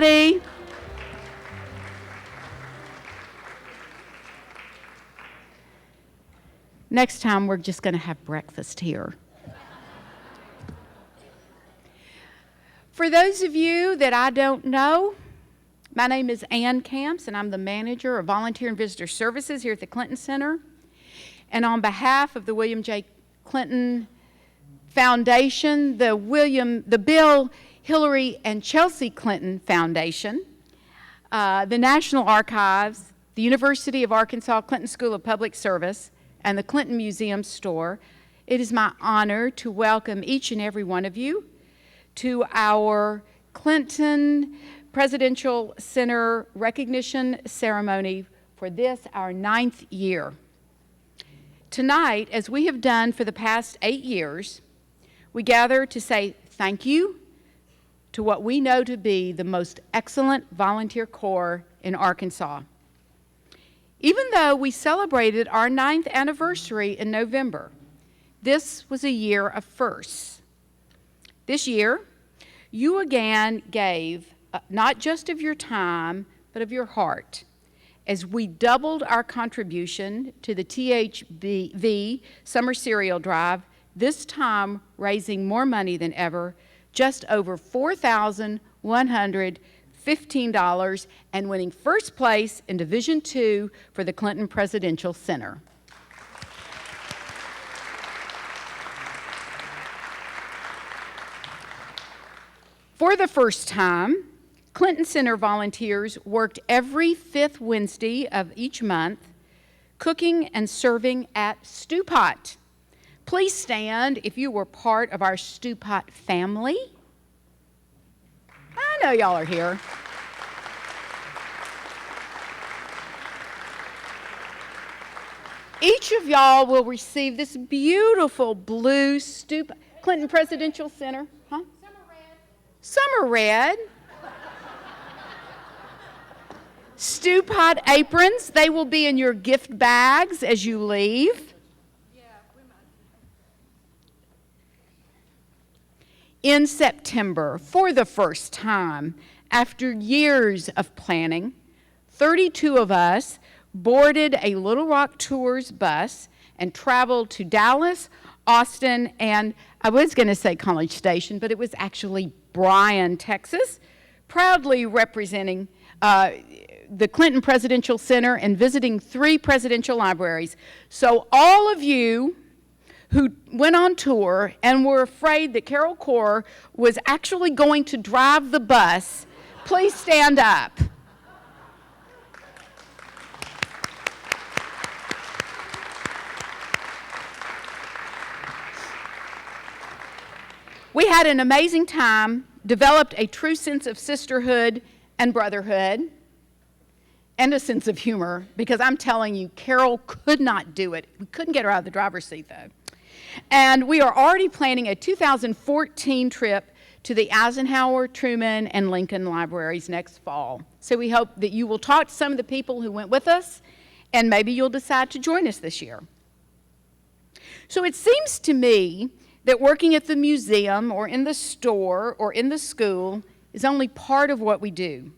everybody. Next time, we're just going to have breakfast here. For those of you that I don't know, my name is Ann Camps, and I'm the manager of Volunteer and Visitor Services here at the Clinton Center. And on behalf of the William J. Clinton Foundation, the Bill, Hillary, and Chelsea Clinton Foundation, the National Archives, the University of Arkansas Clinton School of Public Service, and the Clinton Museum Store, it is my honor to welcome each and every one of you to our Clinton Presidential Center recognition ceremony for this, our 9th year. Tonight, as we have done for the past 8 years, we gather to say thank you to what we know to be the most excellent volunteer corps in Arkansas. Even though we celebrated our 9th anniversary in November, this was a year of firsts. This year, you again gave not just of your time, but of your heart, as we doubled our contribution to the THV Summer Cereal Drive, this time raising more money than ever, just over $4,115, and winning first place in Division II for the Clinton Presidential Center. For the first time, Clinton Center volunteers worked every 5th Wednesday of each month, cooking and serving at Stew Pot. Please stand if you were part of our Stew Pot family. I know y'all are here. Each of y'all will receive this beautiful blue Stew Pot, Clinton Presidential Center. Huh? Summer red. Stew Pot aprons, they will be in your gift bags as you leave. In September, for the first time, after years of planning, 32 of us boarded a Little Rock Tours bus and traveled to Dallas, Austin, and I was going to say College Station, but it was actually Bryan, Texas, proudly representing the Clinton Presidential Center and visiting 3 presidential libraries. So all of you who went on tour and were afraid that Carol Corr was actually going to drive the bus, please stand up. We had an amazing time, developed a true sense of sisterhood and brotherhood, and a sense of humor, because I'm telling you, Carol could not do it. We couldn't get her out of the driver's seat, though. And we are already planning a 2014 trip to the Eisenhower, Truman, and Lincoln libraries next fall. So we hope that you will talk to some of the people who went with us, and maybe you'll decide to join us this year. So it seems to me that working at the museum or in the store or in the school is only part of what we do.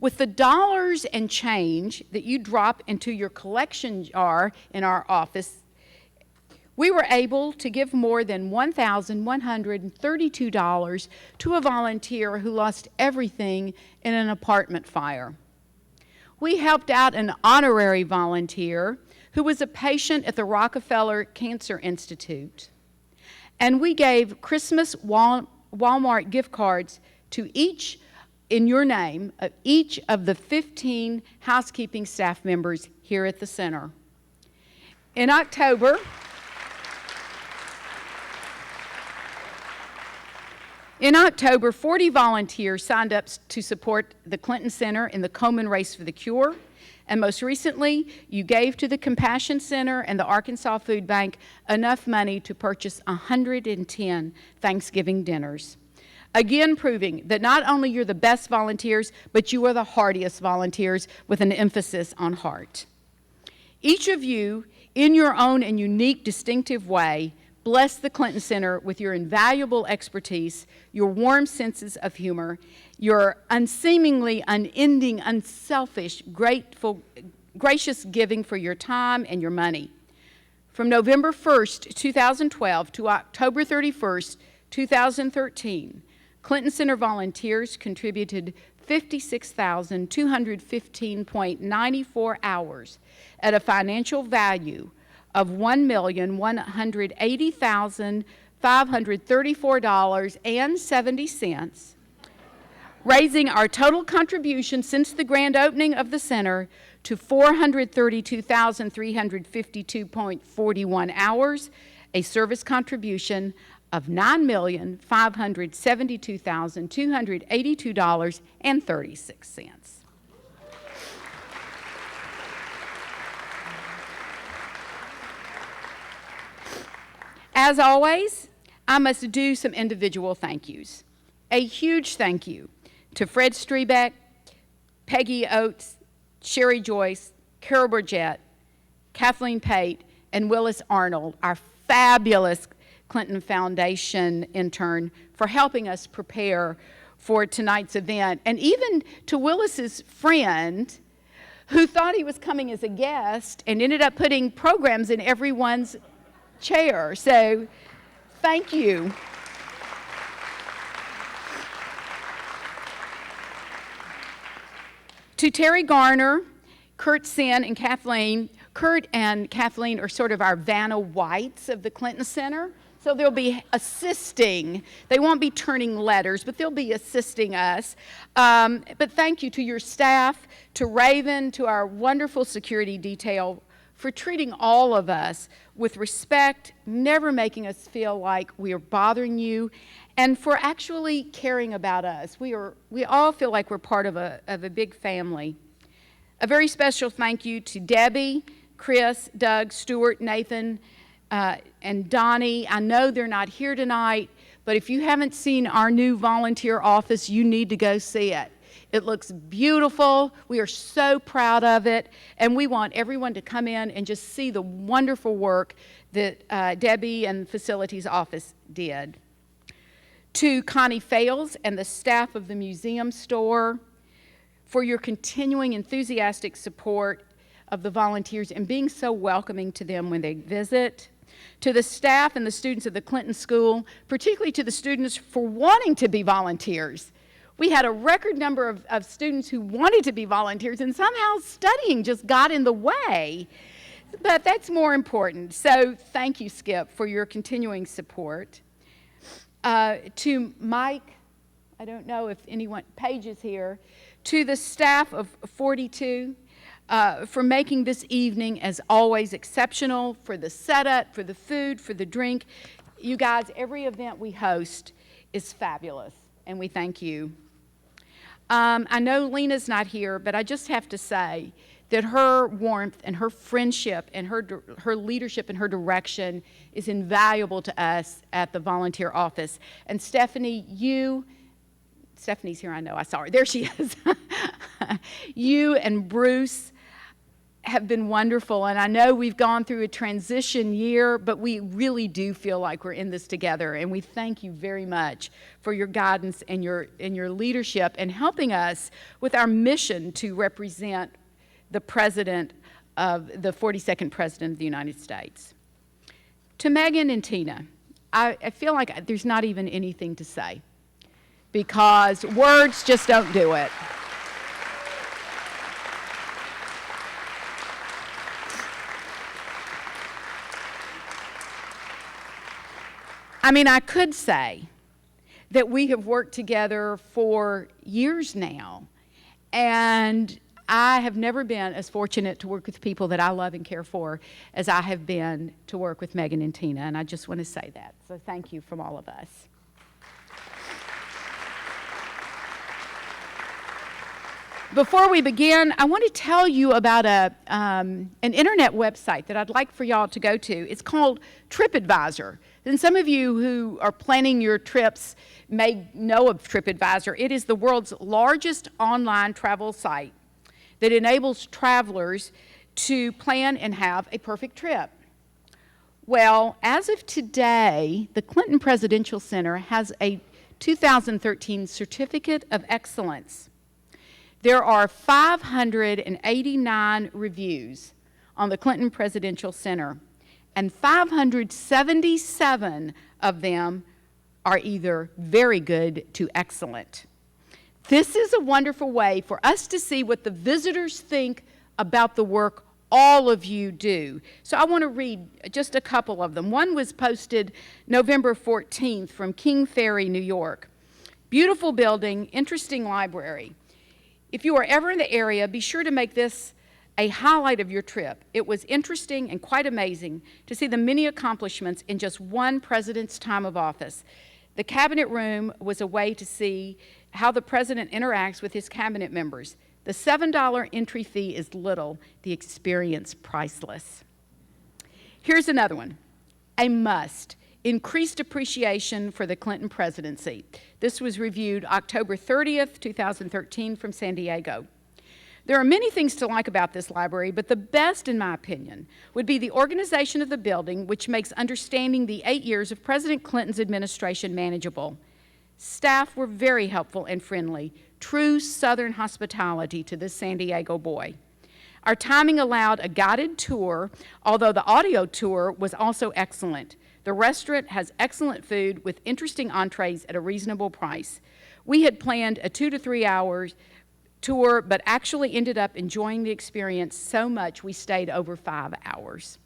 With the dollars and change that you drop into your collection jar in our office, we were able to give more than $1,132 to a volunteer who lost everything in an apartment fire. We helped out an honorary volunteer who was a patient at the Rockefeller Cancer Institute. And we gave Christmas Walmart gift cards to each, in your name, of each of the 15 housekeeping staff members here at the center. In October, 40 volunteers signed up to support the Clinton Center in the Komen Race for the Cure. And most recently, you gave to the Compassion Center and the Arkansas Food Bank enough money to purchase 110 Thanksgiving dinners. Again, proving that not only you're the best volunteers, but you are the heartiest volunteers with an emphasis on heart. Each of you, in your own and unique, distinctive way, bless the Clinton Center with your invaluable expertise, your warm senses of humor, your unseemingly unending, unselfish, gracious giving for your time and your money. From November 1st, 2012 to October 31st, 2013, Clinton Center volunteers contributed 56,215.94 hours at a financial value of $1,180,534.70, raising our total contribution since the grand opening of the center to 432,352.41 hours, a service contribution of $9,572,282.36. As always, I must do some individual thank yous. A huge thank you to Fred Strebeck, Peggy Oates, Sherry Joyce, Carol Burgett, Kathleen Pate, and Willis Arnold, our fabulous Clinton Foundation intern, for helping us prepare for tonight's event. And even to Willis's friend, who thought he was coming as a guest and ended up putting programs in everyone's chair. So thank you. To Terry Garner, Kurt Sin, and Kathleen. Kurt and Kathleen are sort of our Vanna Whites of the Clinton Center. So they'll be assisting. They won't be turning letters, but they'll be assisting us. But thank you to your staff, to Raven, to our wonderful security detail for treating all of us with respect, never making us feel like we are bothering you, and for actually caring about us. We all feel like we're part of a big family. A very special thank you to Debbie, Chris, Doug, Stuart, Nathan, and Donnie. I know they're not here tonight, but if you haven't seen our new volunteer office, you need to go see it. It looks beautiful. We are so proud of it, and we want everyone to come in and just see the wonderful work that Debbie and Facilities Office did. To Connie Fales and the staff of the museum store for your continuing enthusiastic support of the volunteers and being so welcoming to them when they visit. To the staff and the students of the Clinton School, particularly to the students for wanting to be volunteers. We had a record number of students who wanted to be volunteers, and somehow studying just got in the way. But that's more important. So thank you, Skip, for your continuing support. To Mike, I don't know if anyone, Paige is here, to the staff of 42 for making this evening, as always, exceptional, for the setup, for the food, for the drink. You guys, every event we host is fabulous, and we thank you. I know Lena's not here, but I just have to say that her warmth and her friendship and her leadership and her direction is invaluable to us at the volunteer office. And Stephanie, Stephanie's here, I know, I saw her, there she is. You and Bruce have been wonderful, and I know we've gone through a transition year, but we really do feel like we're in this together, and we thank you very much for your guidance and your leadership and helping us with our mission to represent the President of the 42nd President of the United States. To Megan and Tina, I feel like there's not even anything to say because words just don't do it. I mean, I could say that we have worked together for years now, and I have never been as fortunate to work with people that I love and care for as I have been to work with Megan and Tina, and I just want to say that. So thank you from all of us. Before we begin, I want to tell you about an internet website that I'd like for y'all to go to. It's called TripAdvisor. And some of you who are planning your trips may know of TripAdvisor. It is the world's largest online travel site that enables travelers to plan and have a perfect trip. Well, as of today, the Clinton Presidential Center has a 2013 Certificate of Excellence. There are 589 reviews on the Clinton Presidential Center, and 577 of them are either very good to excellent. This is a wonderful way for us to see what the visitors think about the work all of you do. So I want to read just a couple of them. One was posted November 14th from King Ferry, New York. Beautiful building, interesting library. If you are ever in the area, be sure to make this a highlight of your trip. It was interesting and quite amazing to see the many accomplishments in just one president's time of office. The cabinet room was a way to see how the president interacts with his cabinet members. The $7 entry fee is little, the experience priceless. Here's another one, a must. Increased appreciation for the Clinton presidency. This was reviewed October 30th, 2013 from San Diego. There are many things to like about this library, but the best, in my opinion, would be the organization of the building, which makes understanding the 8 years of President Clinton's administration manageable. Staff were very helpful and friendly, true Southern hospitality to this San Diego boy. Our timing allowed a guided tour, although the audio tour was also excellent. The restaurant has excellent food with interesting entrees at a reasonable price. We had planned a 2 to 3 hours tour, but actually ended up enjoying the experience so much we stayed over 5 hours.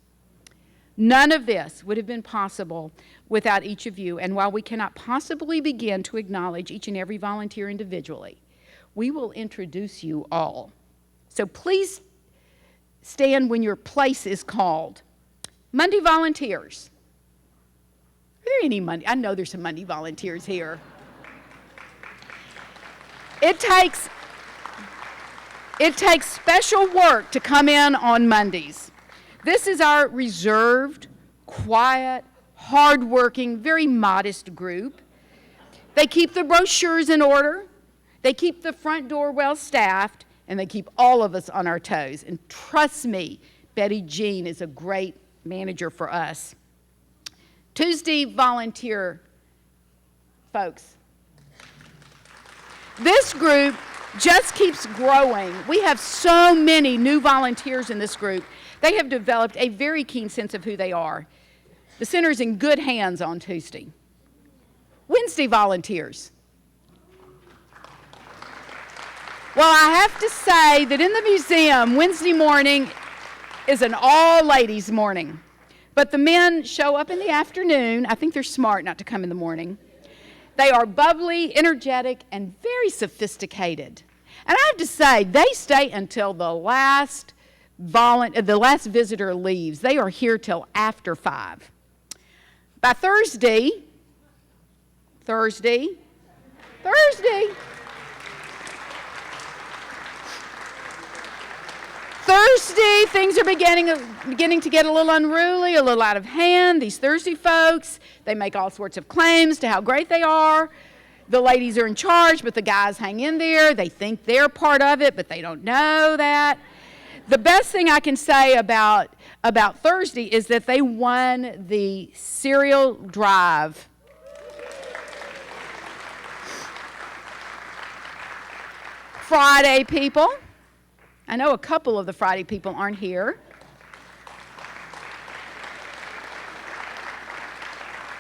None of this would have been possible without each of you, and while we cannot possibly begin to acknowledge each and every volunteer individually, we will introduce you all. So please stand when your place is called. Monday volunteers. Are there any Monday? I know there's some Monday volunteers here. It takes special work to come in on Mondays. This is our reserved, quiet, hardworking, very modest group. They keep the brochures in order, they keep the front door well staffed, and they keep all of us on our toes. And trust me, Betty Jean is a great manager for us. Tuesday volunteer folks. This group just keeps growing. We have so many new volunteers in this group. They have developed a very keen sense of who they are. The center's in good hands on Tuesday. Wednesday volunteers. Well, I have to say that in the museum, Wednesday morning is an all-ladies morning. But the men show up in the afternoon. I think they're smart not to come in the morning. They are bubbly, energetic, and very sophisticated. And I have to say, they stay until the last visitor leaves. They are here till after 5. By Thursday, things are beginning to get a little unruly, a little out of hand. These Thursday folks, they make all sorts of claims to how great they are. The ladies are in charge, but the guys hang in there. They think they're part of it, but they don't know that. The best thing I can say about Thursday is that they won the cereal drive. Friday people. I know a couple of the Friday people aren't here.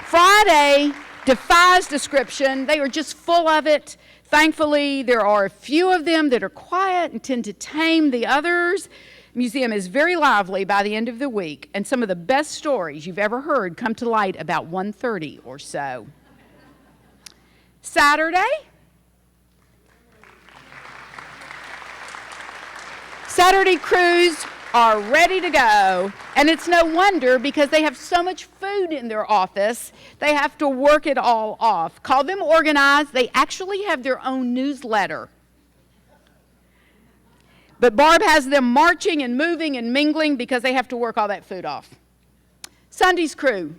Friday defies description. They are just full of it. Thankfully, there are a few of them that are quiet and tend to tame the others. The museum is very lively by the end of the week, and some of the best stories you've ever heard come to light about 1:30 or so. Saturday crews are ready to go, and it's no wonder because they have so much food in their office, they have to work it all off. Call them organized. They actually have their own newsletter. But Barb has them marching and moving and mingling because they have to work all that food off. Sunday's crew.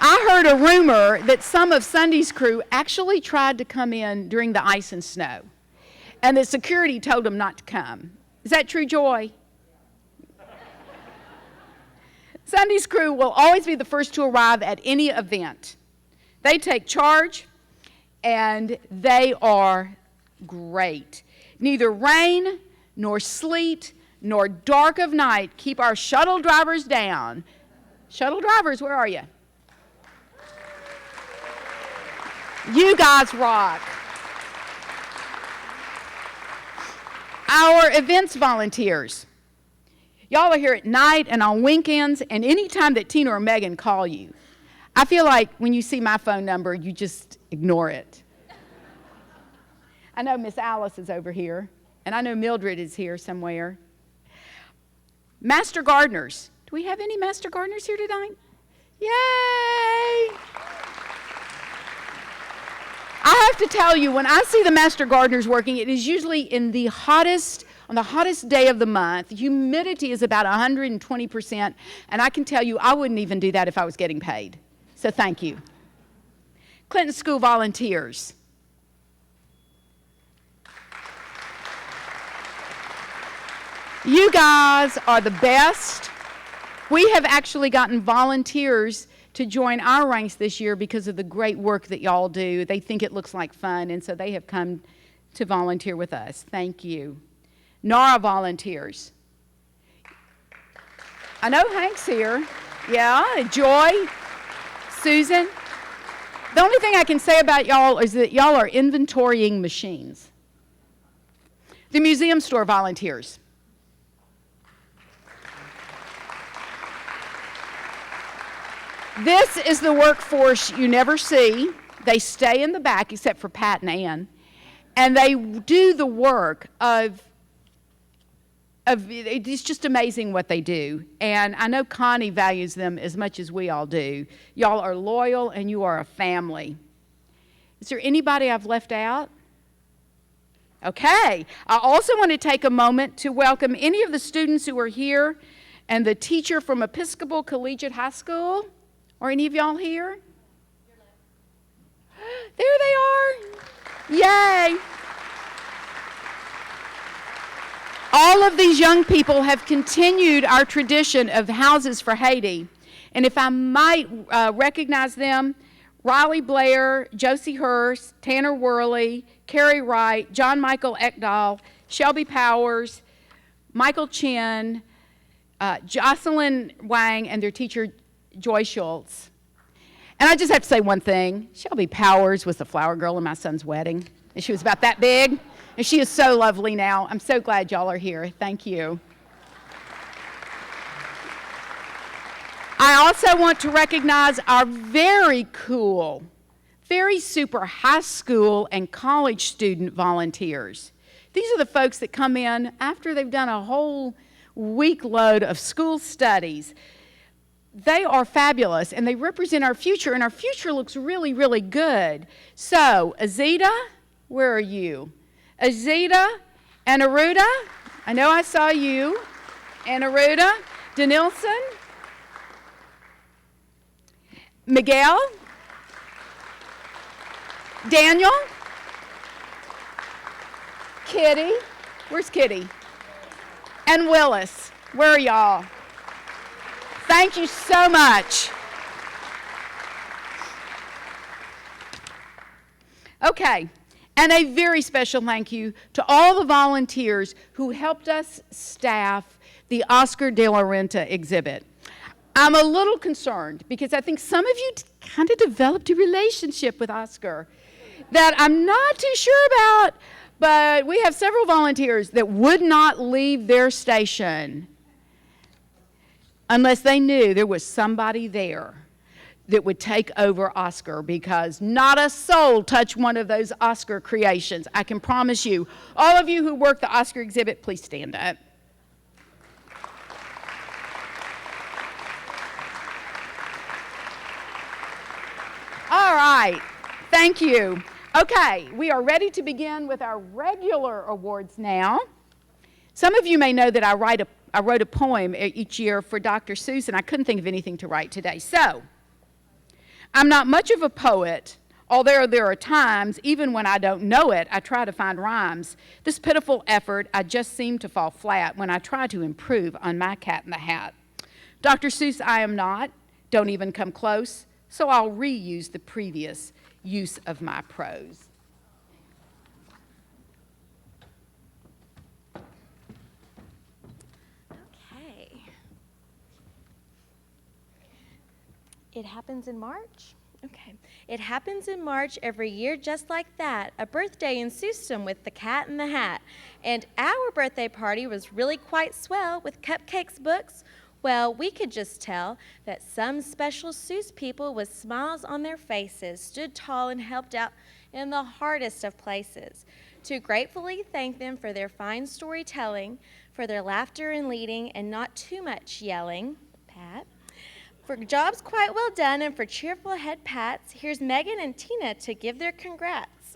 I heard a rumor that some of Sunday's crew actually tried to come in during the ice and snow, and the security told them not to come. Is that true, Joy? Sunday's crew will always be the first to arrive at any event. They take charge, and they are great. Neither rain, nor sleet, nor dark of night keep our shuttle drivers down. Shuttle drivers, where are you? You guys rock. Our events volunteers. Y'all are here at night and on weekends and any time that Tina or Megan call you. I feel like when you see my phone number, you just ignore it. I know Miss Alice is over here, and I know Mildred is here somewhere. Master gardeners. Do we have any master gardeners here tonight? Yay! I have to tell you, when I see the master gardeners working, it is usually on the hottest day of the month. Humidity is about 120%, and I can tell you I wouldn't even do that if I was getting paid. So thank you. Clinton School volunteers. You guys are the best. We have actually gotten volunteers to join our ranks this year because of the great work that y'all do. They think it looks like fun, and so they have come to volunteer with us. Thank you. NARA volunteers. I know Hank's here. Yeah, Joy, Susan. The only thing I can say about y'all is that y'all are inventorying machines. The museum store volunteers. This is the workforce you never see. They stay in the back, except for Pat and Ann, and they do the work of it's just amazing what they do. And I know Connie values them as much as we all do. Y'all are loyal, and you are a family. Is there anybody I've left out? Okay. I also want to take a moment to welcome any of the students who are here and the teacher from Episcopal Collegiate High School. Are any of y'all here? There they are. Yay. All of these young people have continued our tradition of houses for Haiti. And if I might recognize them, Riley Blair, Josie Hurst, Tanner Worley, Carrie Wright, John Michael Ekdahl, Shelby Powers, Michael Chin, Jocelyn Wang, and their teacher, Joy Schultz. And I just have to say one thing. Shelby Powers was the flower girl in my son's wedding. And she was about that big. And she is so lovely now. I'm so glad y'all are here. Thank you. I also want to recognize our very cool, very super high school and college student volunteers. These are the folks that come in after they've done a whole week load of school studies. They are fabulous, and they represent our future, and our future looks really, really good. So, Azita, where are you? Azita and Aruda, I know I saw you. And Aruda, Denilson, Miguel, Daniel, Kitty, where's Kitty? And Willis, where are y'all? Thank you so much. Okay, and a very special thank you to all the volunteers who helped us staff the Oscar de la Renta exhibit. I'm a little concerned because I think some of you kind of developed a relationship with Oscar that I'm not too sure about, but we have several volunteers that would not leave their station unless they knew there was somebody there that would take over Oscar, because not a soul touched one of those Oscar creations. I can promise you. All of you who work the Oscar exhibit, please stand up. All right, thank you. Okay, we are ready to begin with our regular awards now. Some of you may know that I wrote a poem each year for Dr. Seuss, and I couldn't think of anything to write today. So, I'm not much of a poet, although there are times, even when I don't know it, I try to find rhymes. This pitiful effort, I just seem to fall flat when I try to improve on my Cat in the Hat. Dr. Seuss, I am not. Don't even come close. So I'll reuse the previous use of my prose. Okay. It happens in March? Okay. It happens in March every year just like that. A birthday in Seussdom with the cat in the hat. And our birthday party was really quite swell with cupcakes, books. Well, we could just tell that some special Seuss people with smiles on their faces stood tall and helped out in the hardest of places. To gratefully thank them for their fine storytelling, for their laughter and leading, and not too much yelling, Pat. For jobs quite well done and for cheerful head pats, here's Megan and Tina to give their congrats.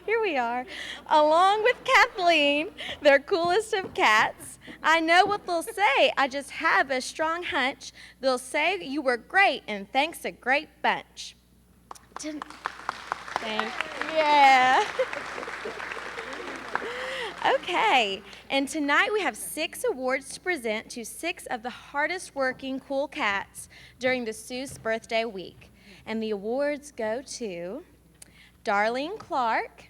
Here we are, along with Kathleen, their coolest of cats. I know what they'll say, I just have a strong hunch. They'll say you were great and thanks a great bunch. Thanks. Yeah. Okay, and tonight we have 6 awards to present to 6 of the hardest working cool cats during the Seuss birthday week. And the awards go to Darlene Clark.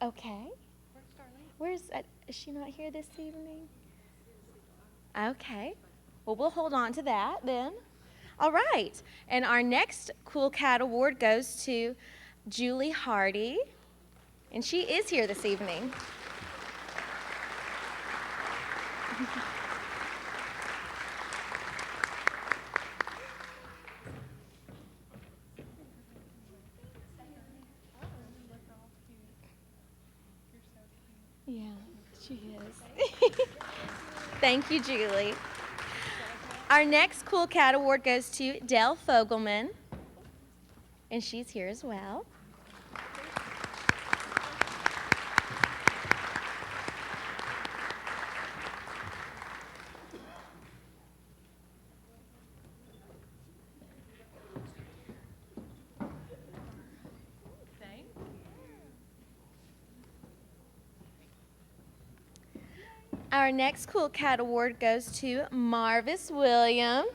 Okay. Where's Darlene? Is she not here this evening? Okay. Well, we'll hold on to that then. All right. And our next Cool Cat Award goes to Julie Hardy. And she is here this evening. Yeah, she is. Thank you, Julie. Our next Cool Cat Award goes to Dell Fogelman. And she's here as well. Our next Cool Cat Award goes to Marvis Williams.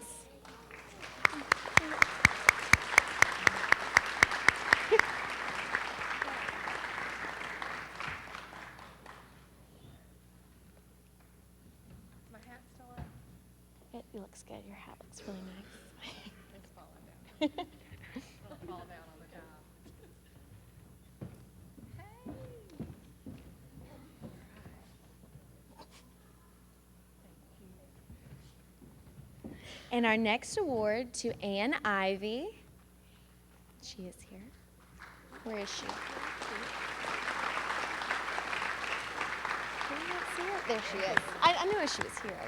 My hat still up? It looks good. Your hat looks really nice. It's falling down. It'll fall down on the job. And our next award to Ann Ivy. She is here. Where is she? Can you not see her? There she is. I knew she was here.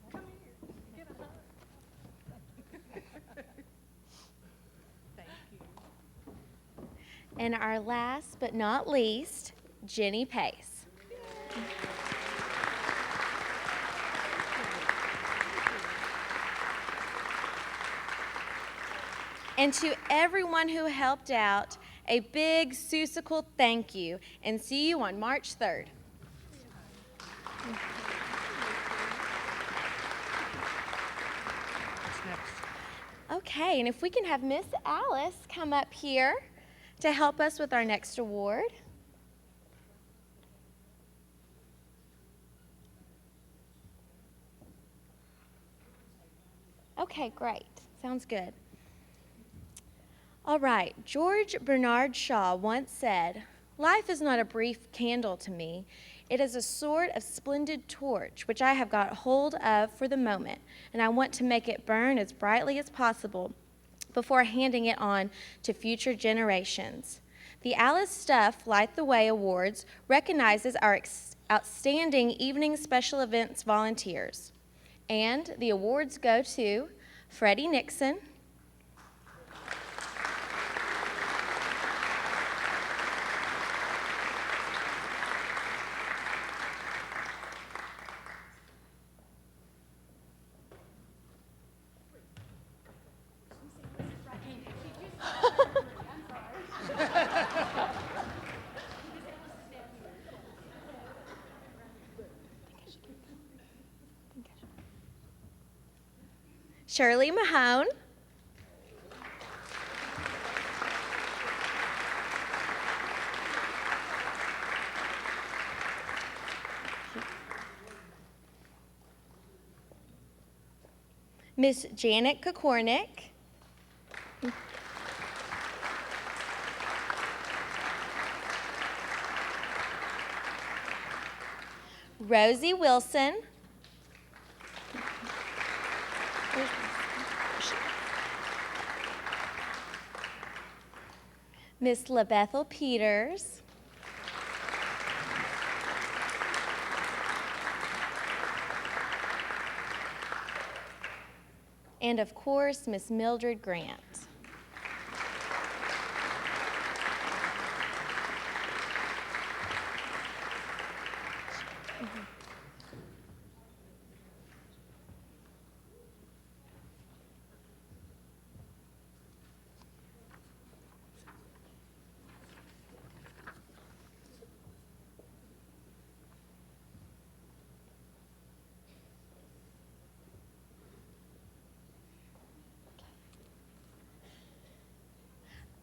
Come here. Get a hug. Thank you. And our last but not least, Jenny Pace. And to everyone who helped out, a big Seussical thank you, and see you on March 3rd. Okay, and if we can have Miss Alice come up here to help us with our next award. Okay, great. Sounds good. All right, George Bernard Shaw once said, "Life is not a brief candle to me. It is a sort of splendid torch which I have got hold of for the moment, and I want to make it burn as brightly as possible before handing it on to future generations." The Alice Stuff Light the Way Awards recognizes our outstanding evening special events volunteers. And the awards go to Freddie Nixon, Shirley Mahone. Miss Janet Kokornik. Rosie Wilson. Miss LaBethel Peters. And of course, Miss Mildred Grant.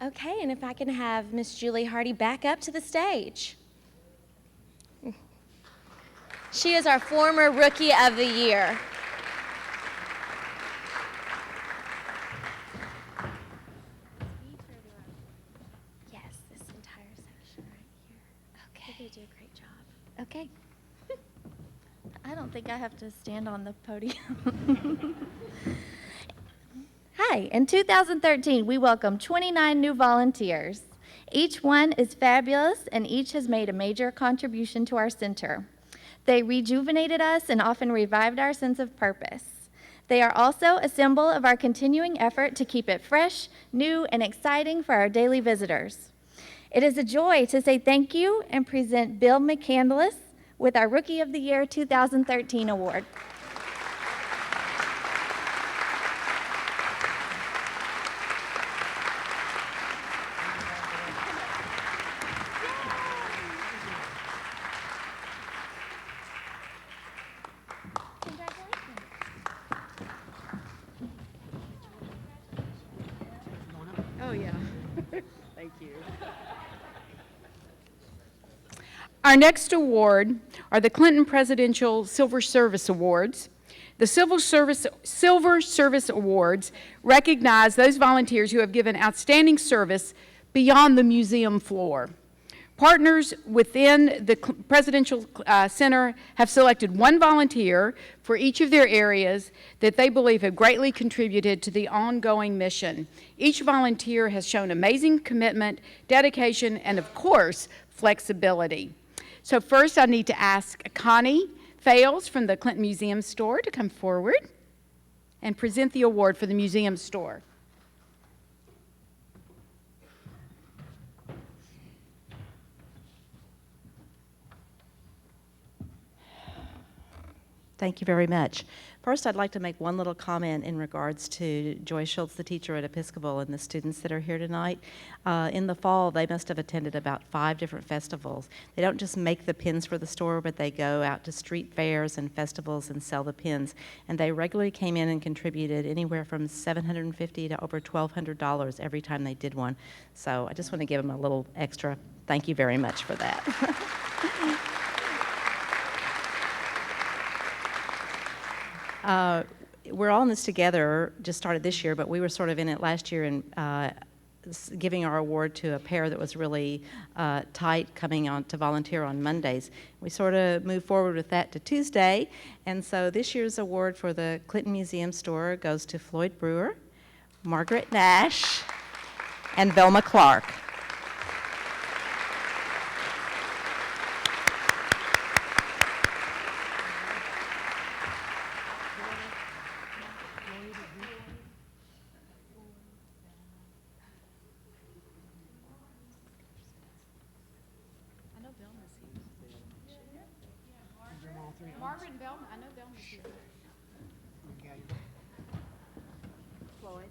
Okay, and if I can have Miss Julie Hardy back up to the stage. She is our former Rookie of the Year. Yes, this entire section right here. Okay. You do a great job. Okay. I don't think I have to stand on the podium. Hi, in 2013, we welcomed 29 new volunteers. Each one is fabulous, and each has made a major contribution to our center. They rejuvenated us and often revived our sense of purpose. They are also a symbol of our continuing effort to keep it fresh, new, and exciting for our daily visitors. It is a joy to say thank you and present Bill McCandless with our Rookie of the Year 2013 award. Oh, yeah. Thank you. Our next award are the Clinton Presidential Silver Service Awards. The Silver Service Awards recognize those volunteers who have given outstanding service beyond the museum floor. Partners within the Presidential Center have selected one volunteer for each of their areas that they believe have greatly contributed to the ongoing mission. Each volunteer has shown amazing commitment, dedication, and of course, flexibility. So first I need to ask Connie Fales from the Clinton Museum Store to come forward and present the award for the museum store. Thank you very much. First, I'd like to make one little comment in regards to Joy Schultz, the teacher at Episcopal, and the students that are here tonight. In the fall, they must have attended about 5 different festivals. They don't just make the pins for the store, but they go out to street fairs and festivals and sell the pins. And they regularly came in and contributed anywhere from $750 to over $1,200 every time they did one. So I just want to give them a little extra thank you very much for that. We're all in this together, just started this year, but we were sort of in it last year and giving our award to a pair that was really tight coming on to volunteer on Mondays. We sort of moved forward with that to Tuesday, and so this year's award for the Clinton Museum Store goes to Floyd Brewer, Margaret Nash, and Velma Clark. Margaret and Velma, I know Velma's here. Floyd.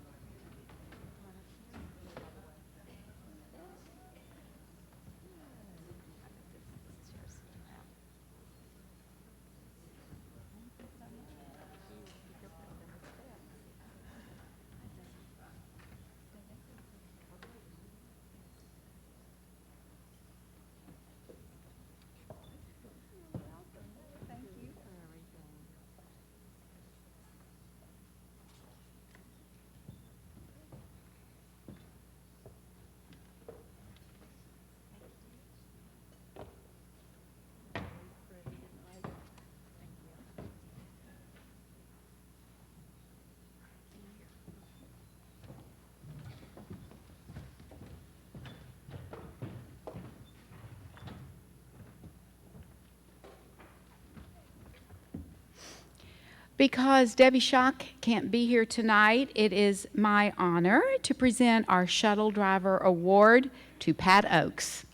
Because Debbie Schock can't be here tonight, it is my honor to present our Shuttle Driver Award to Pat Oakes.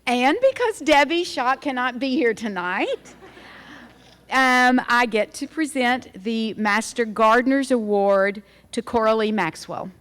And because Debbie Schock cannot be here tonight, I get to present the Master Gardener's Award to Coralie Maxwell.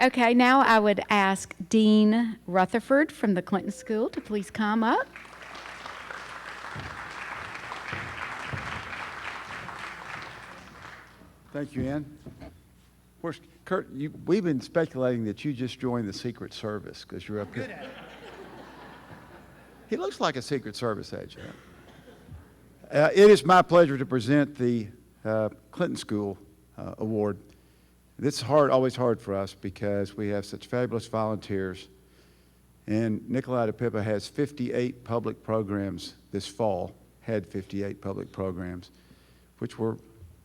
Okay, now I would ask Dean Rutherford from the Clinton School to please come up. Thank you, Ann. Of course, Kurt, we've been speculating that you just joined the Secret Service because you're up here. He looks like a Secret Service agent. It is my pleasure to present the Clinton School Award. This is always hard for us because we have such fabulous volunteers. And Nikolai DePippa has 58 public programs this fall, had 58 public programs, which were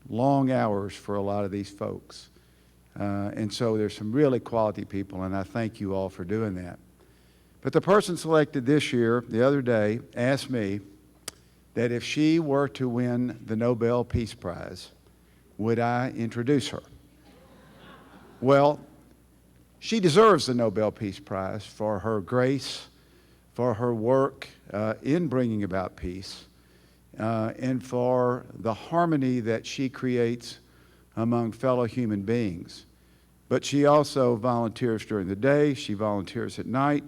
long hours for a lot of these folks. And so there's some really quality people, and I thank you all for doing that. But the person selected this year, the other day, asked me that if she were to win the Nobel Peace Prize, would I introduce her? Well, she deserves the Nobel Peace Prize for her grace, for her work in bringing about peace, and for the harmony that she creates among fellow human beings. But she also volunteers during the day, she volunteers at night,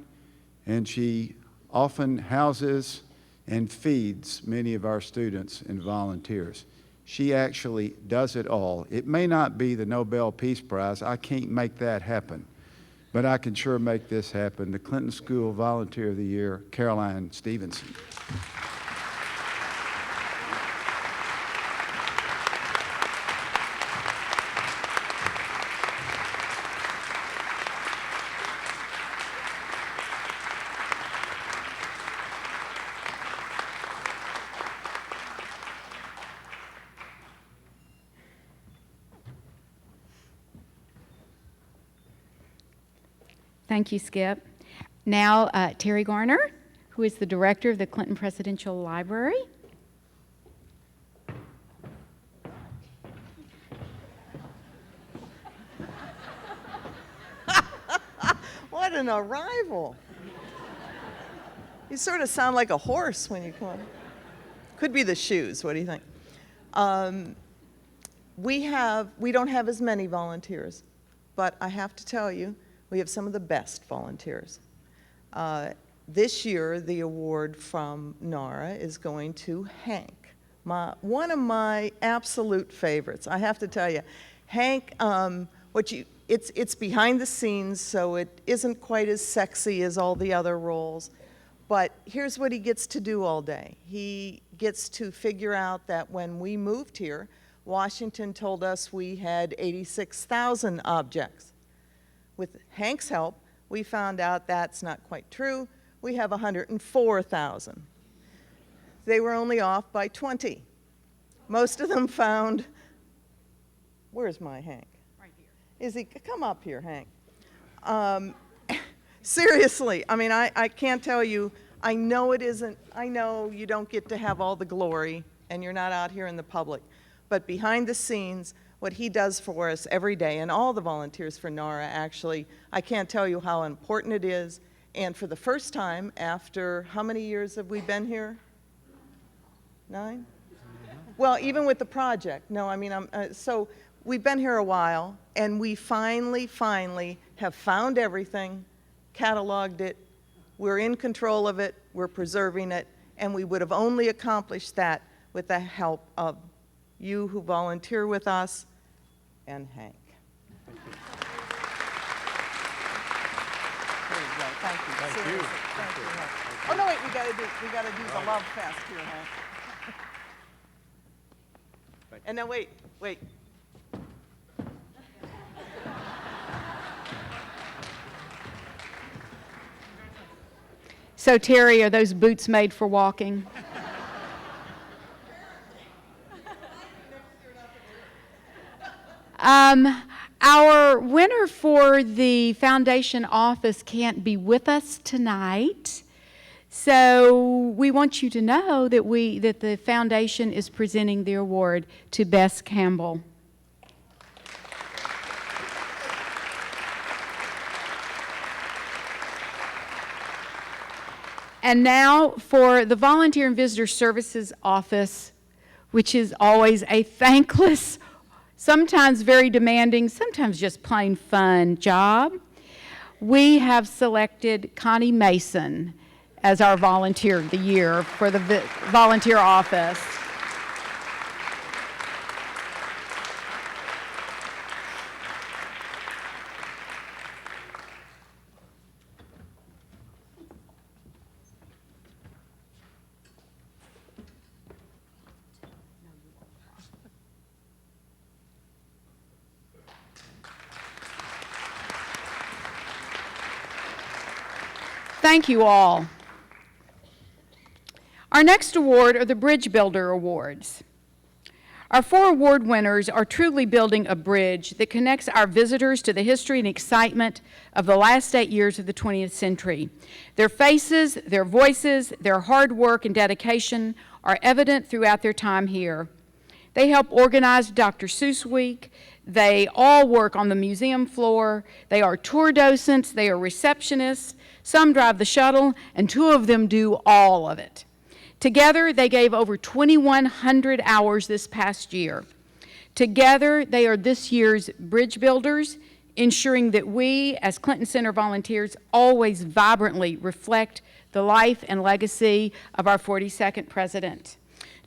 and she often houses and feeds many of our students and volunteers. She actually does it all. It may not be the Nobel Peace Prize. I can't make that happen. But I can sure make this happen. The Clinton School Volunteer of the Year, Caroline Stevenson. Thank you, Skip. Now, Terry Garner, who is the director of the Clinton Presidential Library. What an arrival. You sort of sound like a horse when you come. Could be the shoes. What do you think? We don't have as many volunteers, but I have to tell you, we have some of the best volunteers. This year, the award from NARA is going to Hank, one of my absolute favorites. I have to tell you, Hank, it's behind the scenes, so it isn't quite as sexy as all the other roles. But here's what he gets to do all day. He gets to figure out that when we moved here, Washington told us we had 86,000 objects. With Hank's help, we found out that's not quite true. We have 104,000. They were only off by 20. Most of them found, where's my Hank? Right here. Come up here, Hank. Seriously, I mean, I can't tell you, I know you don't get to have all the glory and you're not out here in the public, but behind the scenes, what he does for us every day, and all the volunteers for NARA actually, I can't tell you how important it is. And for the first time after, how many years have we been here? 9? Well, even with the project. No, I mean, so we've been here a while, and we finally have found everything, cataloged it, we're in control of it, we're preserving it, and we would have only accomplished that with the help of you who volunteer with us and Hank. There you go. Thank you. Seriously. Thank you, Hank. Oh, no, wait, we gotta do the love fest here, Hank. And now, wait. So Terry, are those boots made for walking? Our winner for the foundation office can't be with us tonight, so we want you to know that the foundation is presenting the award to Bess Campbell. And now for the Volunteer and Visitor Services Office, which is always a thankless, sometimes very demanding, sometimes just plain fun job. We have selected Connie Mason as our Volunteer of the Year for the Volunteer Office. Thank you all. Our next award are the Bridge Builder Awards. Our 4 award winners are truly building a bridge that connects our visitors to the history and excitement of the last 8 years of the 20th century. Their faces, their voices, their hard work and dedication are evident throughout their time here. They help organize Dr. Seuss Week. They all work on the museum floor. They are tour docents. They are receptionists. Some drive the shuttle, and 2 of them do all of it. Together, they gave over 2,100 hours this past year. Together, they are this year's bridge builders, ensuring that we, as Clinton Center volunteers, always vibrantly reflect the life and legacy of our 42nd president.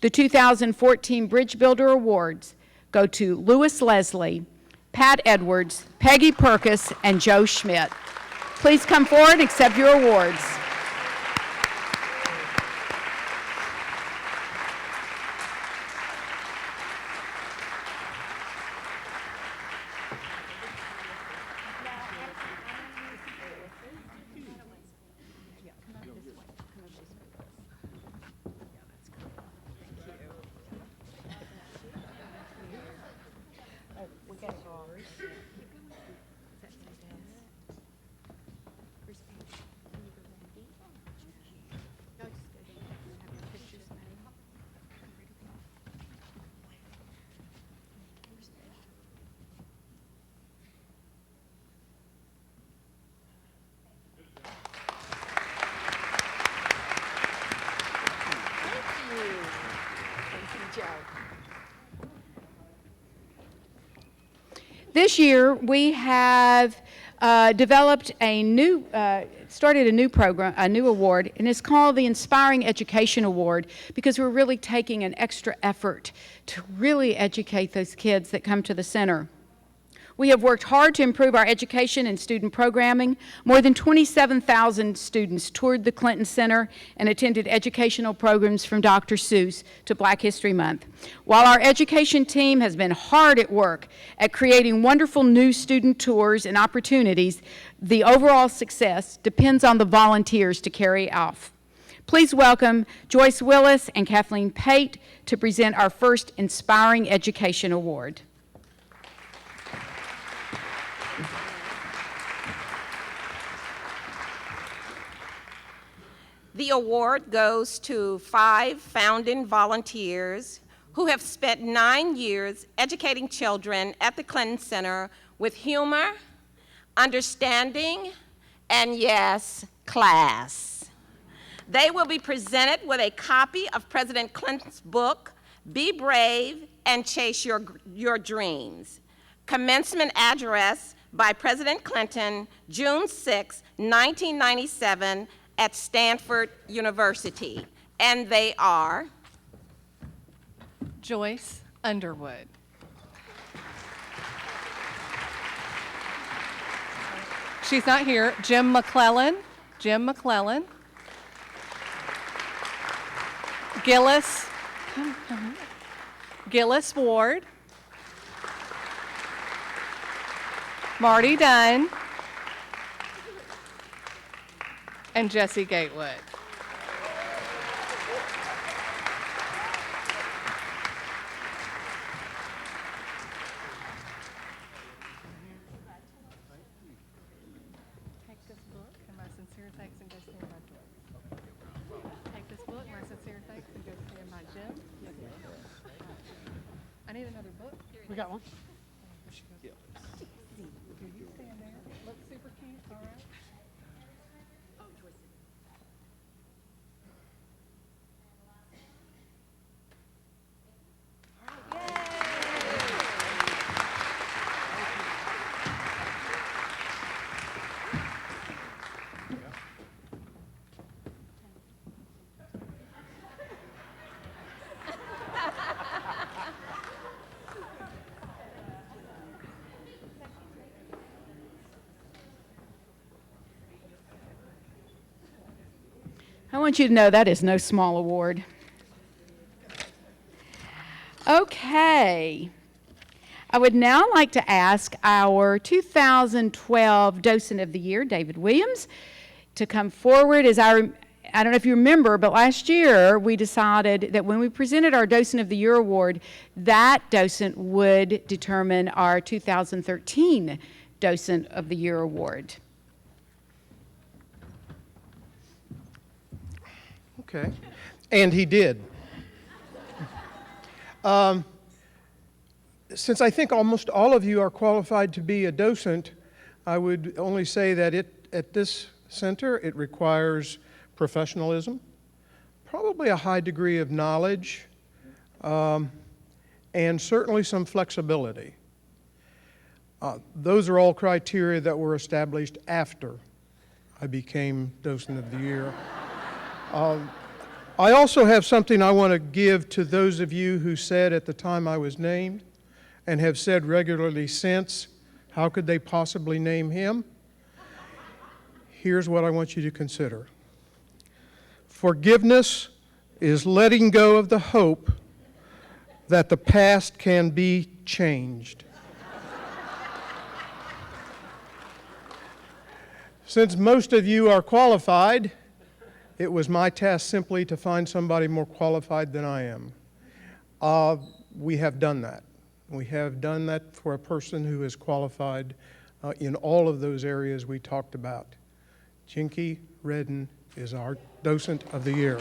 The 2014 Bridge Builder Awards go to Louis Leslie, Pat Edwards, Peggy Perkis, and Joe Schmidt. Please come forward and accept your awards. This year, we have developed a new, started a new program, a new award, and it's called the Inspiring Education Award because we're really taking an extra effort to really educate those kids that come to the center. We have worked hard to improve our education and student programming. More than 27,000 students toured the Clinton Center and attended educational programs from Dr. Seuss to Black History Month. While our education team has been hard at work at creating wonderful new student tours and opportunities, the overall success depends on the volunteers to carry off. Please welcome Joyce Willis and Kathleen Pate to present our first Inspiring Education Award. The award goes to 5 founding volunteers who have spent 9 years educating children at the Clinton Center with humor, understanding, and yes, class. They will be presented with a copy of President Clinton's book, Be Brave and Chase Your Dreams. Commencement address by President Clinton June 6, 1997 at Stanford University. And they are Joyce Underwood. She's not here. Jim McClellan. Gillis. Gillis Ward. Marty Dunn. And Jesse Gatewood. Take this book and my sincere thanks and go stand by Joyce. Take this book, my sincere thanks, and go stand by Jim. I need another book. We got one. Here, you stand there. Look super cute, all right? I want you to know that is no small award. Okay. I would now like to ask our 2012 Docent of the Year, David Williams, to come forward. As I don't know if you remember, but last year we decided that when we presented our Docent of the Year award, that docent would determine our 2013 Docent of the Year award. Okay. And he did. Since I think almost all of you are qualified to be a docent, I would only say that at this center it requires professionalism, probably a high degree of knowledge, and certainly some flexibility. Those are all criteria that were established after I became Docent of the Year. I also have something I want to give to those of you who said at the time I was named and have said regularly since, how could they possibly name him? Here's what I want you to consider. Forgiveness is letting go of the hope that the past can be changed. Since most of you are qualified, it was my task simply to find somebody more qualified than I am. We have done that. We have done that for a person who is qualified in all of those areas we talked about. Jinky Redden is our Docent of the Year.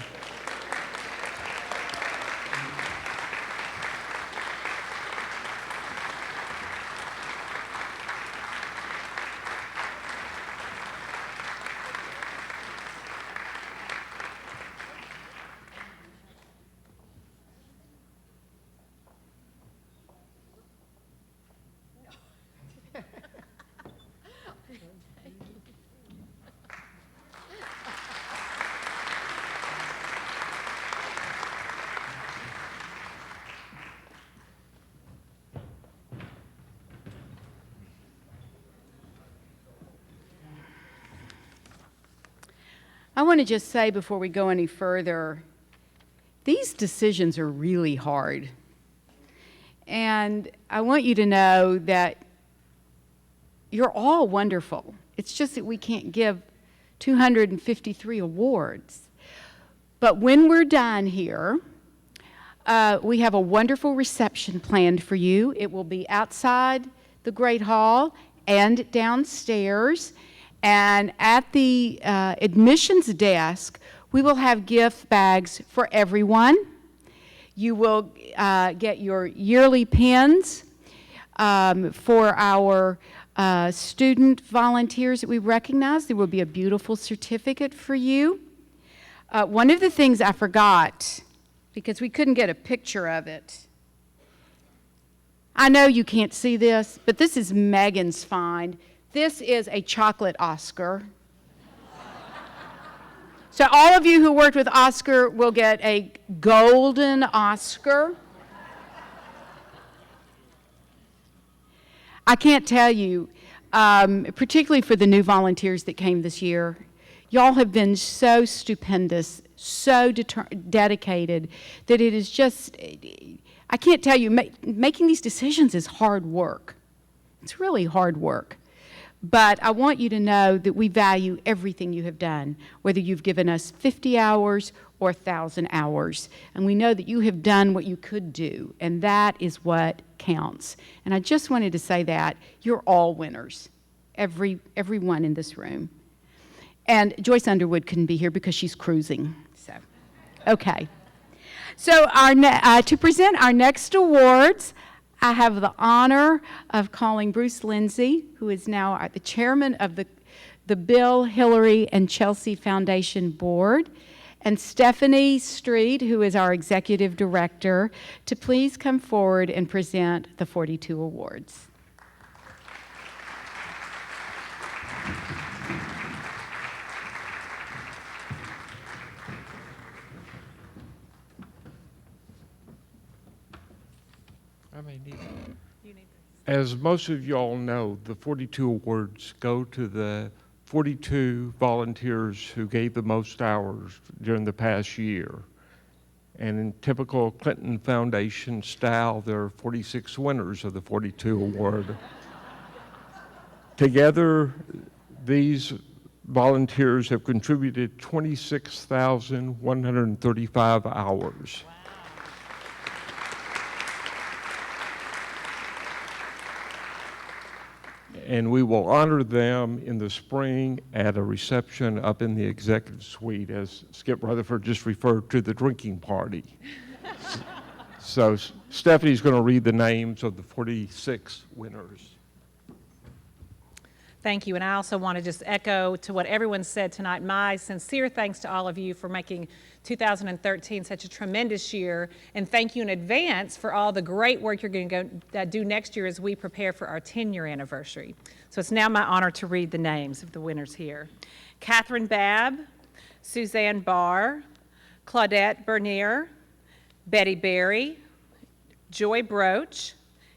I want to just say before we go any further, these decisions are really hard. And I want you to know that you're all wonderful. It's just that we can't give 253 awards. But when we're done here, we have a wonderful reception planned for you. It will be outside the Great Hall and downstairs. And at the admissions desk, we will have gift bags for everyone. You will get your yearly pins for our student volunteers that we recognize. There will be a beautiful certificate for you. One of the things I forgot, because we couldn't get a picture of it, I know you can't see this, but this is Megan's find. This is a chocolate Oscar. So all of you who worked with Oscar will get a golden Oscar. I can't tell you, particularly for the new volunteers that came this year, y'all have been so stupendous, so dedicated, that it is just, I can't tell you, making these decisions is hard work. It's really hard work. But I want you to know that we value everything you have done, whether you've given us 50 hours or 1,000 hours. And we know that you have done what you could do, and that is what counts. And I just wanted to say that. You're all winners, everyone in this room. And Joyce Underwood couldn't be here because she's cruising. So, okay. So to present our next awards, I have the honor of calling Bruce Lindsay, who is now the chairman of the Bill, Hillary, and Chelsea Foundation Board, and Stephanie Street, who is our executive director, to please come forward and present the 42 awards. As most of you all know, the 42 awards go to the 42 volunteers who gave the most hours during the past year. And in typical Clinton Foundation style, there are 46 winners of the 42 award. Together, these volunteers have contributed 26,135 hours. And we will honor them in the spring at a reception up in the executive suite, as Skip Rutherford just referred to the drinking party. So Stephanie's going to read the names of the 46 winners. Thank you, and I also want to just echo to what everyone said tonight, my sincere thanks to all of you for making 2013 such a tremendous year, and thank you in advance for all the great work you're going to do next year as we prepare for our 10-year anniversary. So it's now my honor to read the names of the winners here. Catherine Babb, Suzanne Barr, Claudette Bernier, Betty Berry, Joy Broach,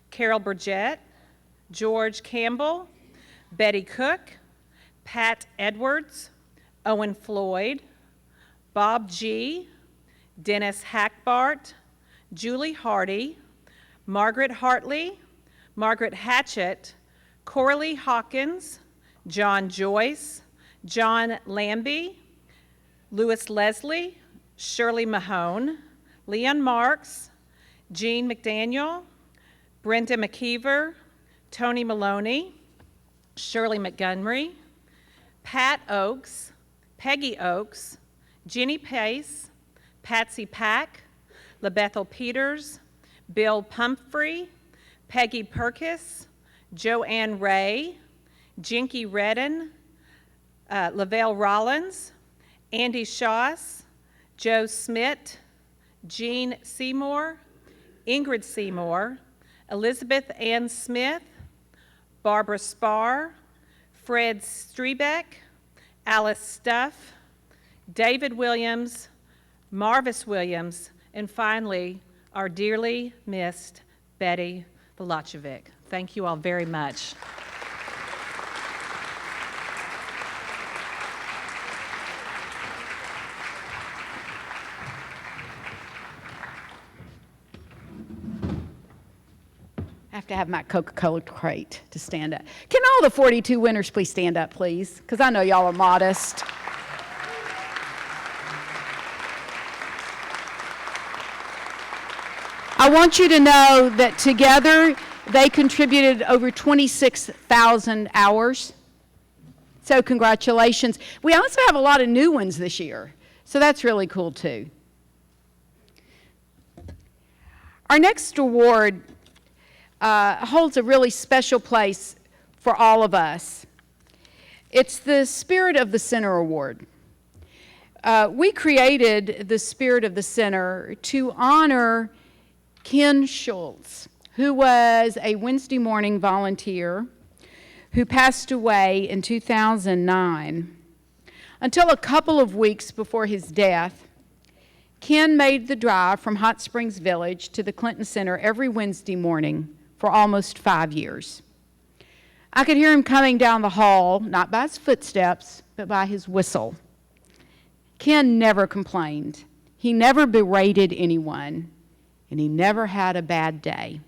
Carol Burgett, George Campbell, Betty Cook, Pat Edwards, Owen Floyd, Bob G., Dennis Hackbart, Julie Hardy, Margaret Hartley, Margaret Hatchett, Coralie Hawkins, John Joyce, John Lambie, Louis Leslie, Shirley Mahone, Leon Marks, Jean McDaniel, Brenda McKeever, Tony Maloney, Shirley Montgomery, Pat Oakes, Peggy Oakes, Jenny Pace, Patsy Pack, LaBethel Peters, Bill Pumphrey, Peggy Perkis, Joanne Ray, Jinky Redden, Lavelle Rollins, Andy Schoss, Joe Smith, Jean Seymour, Ingrid Seymour, Elizabeth Ann Smith, Barbara Spar, Fred Strebeck, Alice Stuff, David Williams, Marvis Williams, and finally, our dearly missed Betty Volachovic. Thank you all very much. I have to have my Coca-Cola crate to stand up. Can all the 42 winners please stand up, please? Because I know y'all are modest. I want you to know that together they contributed over 26,000 hours. So congratulations. We also have a lot of new ones this year, so that's really cool too. Our next award holds a really special place for all of us. It's the Spirit of the Center Award. We created the Spirit of the Center to honor Ken Schultz, who was a Wednesday morning volunteer who passed away in 2009. Until a couple of weeks before his death, Ken made the drive from Hot Springs Village to the Clinton Center every Wednesday morning for almost 5 years. I could hear him coming down the hall, not by his footsteps, but by his whistle. Ken never complained. He never berated anyone, and he never had a bad day.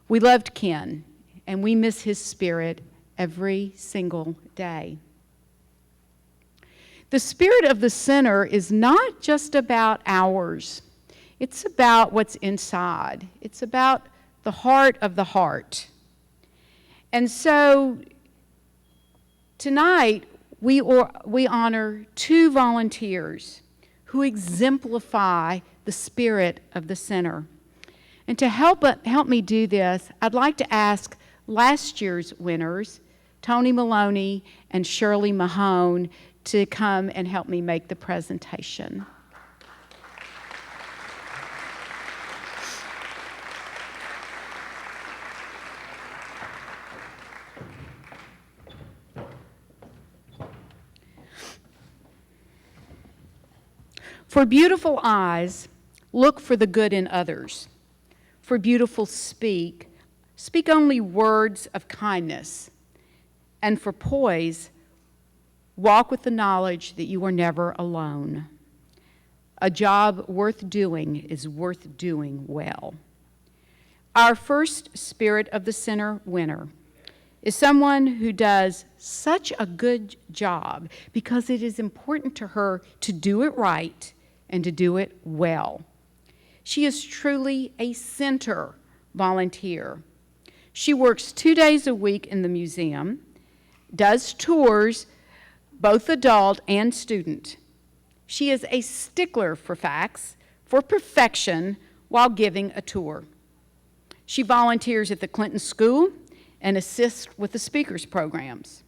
We loved Ken, and we miss his spirit every single day. The spirit of the center is not just about hours. It's about what's inside. It's about the heart of the heart. And so tonight we honor 2 volunteers who exemplify the spirit of the center. And to help me do this, I'd like to ask last year's winners, Tony Maloney and Shirley Mahone, to come and help me make the presentation. For beautiful eyes, look for the good in others. For beautiful speak only words of kindness. And for poise, walk with the knowledge that you are never alone. A job worth doing is worth doing well. Our first Spirit of the Center winner is someone who does such a good job because it is important to her to do it right and to do it well. She is truly a center volunteer. She works 2 days a week in the museum, does tours, both adult and student. She is a stickler for facts, for perfection, while giving a tour. She volunteers at the Clinton School and assists with the speakers programs.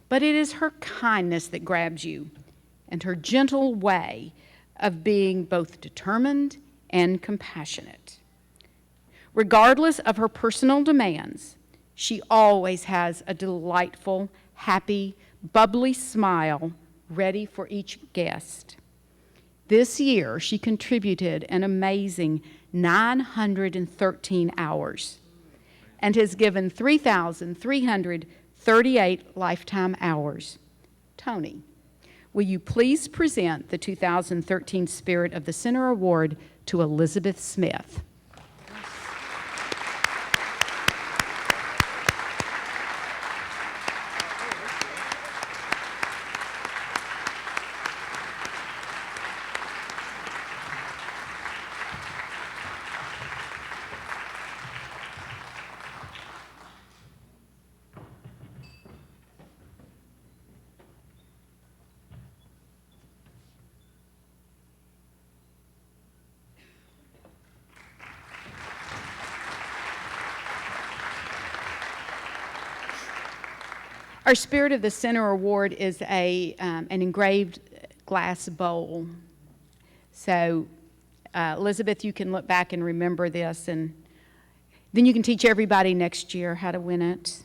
But it is her kindness that grabs you and her gentle way of being both determined and compassionate. Regardless of her personal demands, she always has a delightful, happy, bubbly smile ready for each guest. This year, she contributed an amazing 913 hours and has given 3,338 lifetime hours. Tony, will you please present the 2013 Spirit of the Center Award to Elizabeth Smith? Our Spirit of the Center Award is an engraved glass bowl. So, Elizabeth, you can look back and remember this, and then you can teach everybody next year how to win it.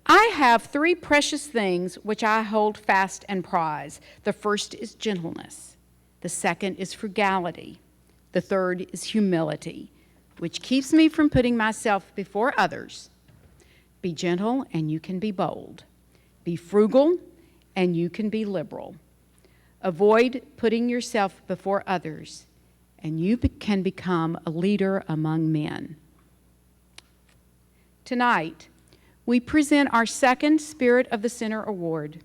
I have 3 precious things which I hold fast and prize. The first is gentleness. The second is frugality. The third is humility, which keeps me from putting myself before others. Be gentle, and you can be bold. Be frugal, and you can be liberal. Avoid putting yourself before others, and you can become a leader among men. Tonight, we present our second Spirit of the Center Award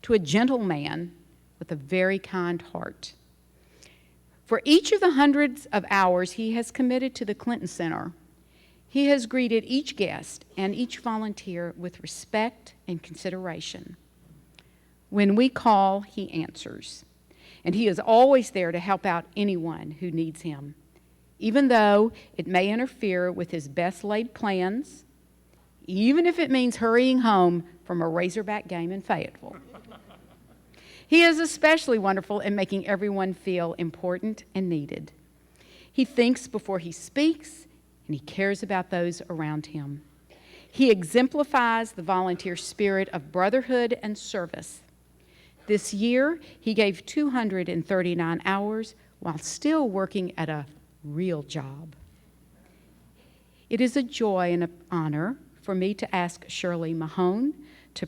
to a gentle man with a very kind heart. For each of the hundreds of hours he has committed to the Clinton Center, he has greeted each guest and each volunteer with respect and consideration. When we call, he answers, and he is always there to help out anyone who needs him, even though it may interfere with his best laid plans, even if it means hurrying home from a Razorback game in Fayetteville. He is especially wonderful in making everyone feel important and needed. He thinks before he speaks, and he cares about those around him. He exemplifies the volunteer spirit of brotherhood and service. This year, he gave 239 hours while still working at a real job. It is a joy and an honor for me to ask Shirley Mahone to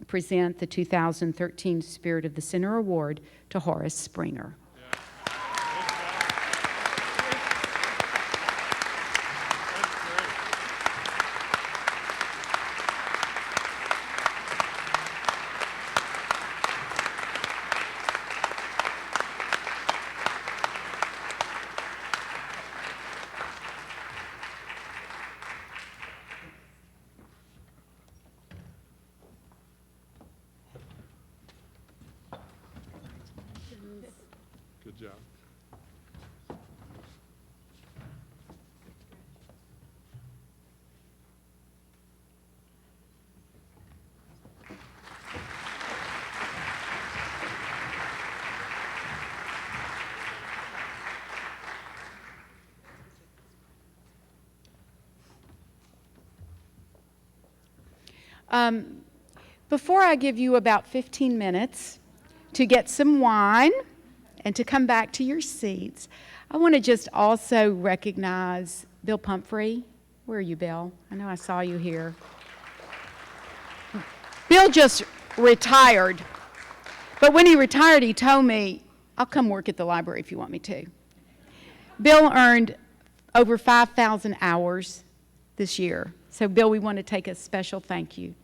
present the 2013 Spirit of the Center Award to Horace Springer. Good job. Before I give you about 15 minutes to get some wine and to come back to your seats, I want to just also recognize Bill Pumphrey. Where are you, Bill? I know I saw you here. Bill just retired, but when he retired, he told me, I'll come work at the library if you want me to. Bill earned over 5,000 hours this year. So, Bill, we want to take a special thank you.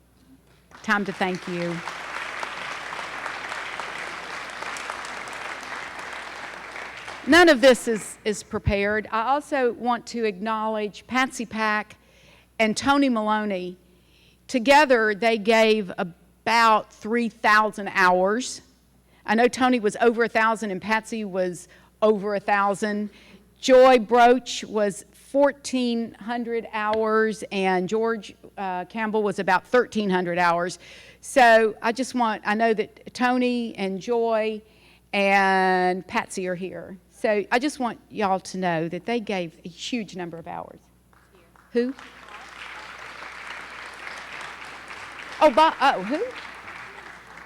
Time to thank you. None of this is prepared. I also want to acknowledge Patsy Pack and Tony Maloney. Together, they gave about 3,000 hours. I know Tony was over 1,000 and Patsy was over 1,000. Joy Broach was 1,400 hours, and George Campbell was about 1,300 hours. So I know that Tony and Joy and Patsy are here. So I just want y'all to know that they gave a huge number of hours. Who? Oh, Bob, who?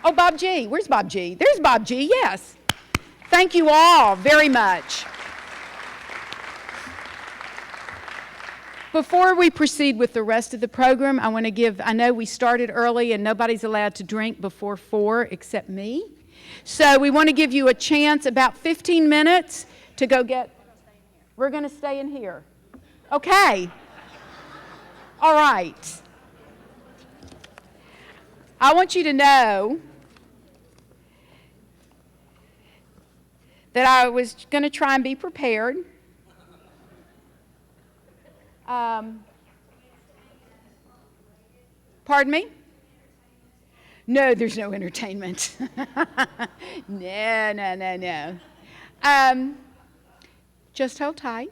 Oh, Bob G. Where's Bob G? There's Bob G, yes. Thank you all very much. Before we proceed with the rest of the program, I know we started early and nobody's allowed to drink before 4 except me. So we want to give you a chance, about 15 minutes, to go get, we're going to stay in here. Okay. All right. I want you to know that I was going to try and be prepared. Pardon me? No, there's no entertainment. No. Just hold tight.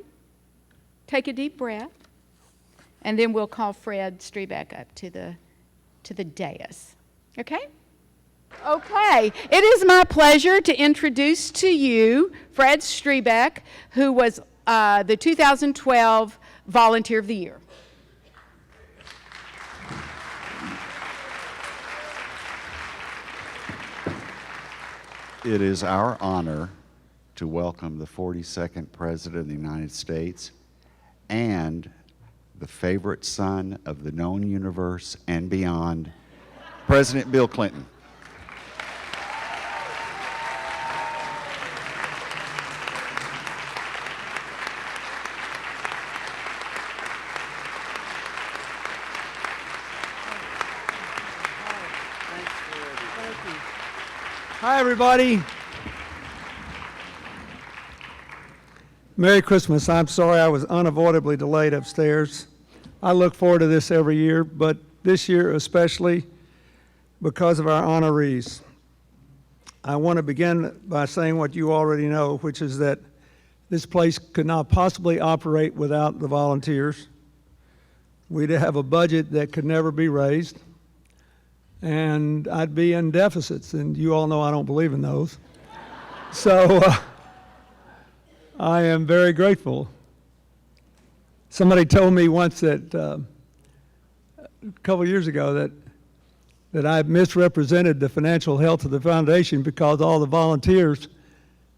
Take a deep breath. And then we'll call Fred Strebeck up to the dais. Okay? Okay. It is my pleasure to introduce to you Fred Strebeck, who was the 2012 Volunteer of the Year. It is our honor to welcome the 42nd President of the United States and the favorite son of the known universe and beyond, President Bill Clinton. Hi, everybody. Merry Christmas. I'm sorry I was unavoidably delayed upstairs. I look forward to this every year, but this year especially because of our honorees. I want to begin by saying what you already know, which is that this place could not possibly operate without the volunteers. We'd have a budget that could never be raised. and I'd be in deficits, and you all know I don't believe in those. So I am very grateful. Somebody told me once that a couple years ago that I misrepresented the financial health of the foundation because all the volunteers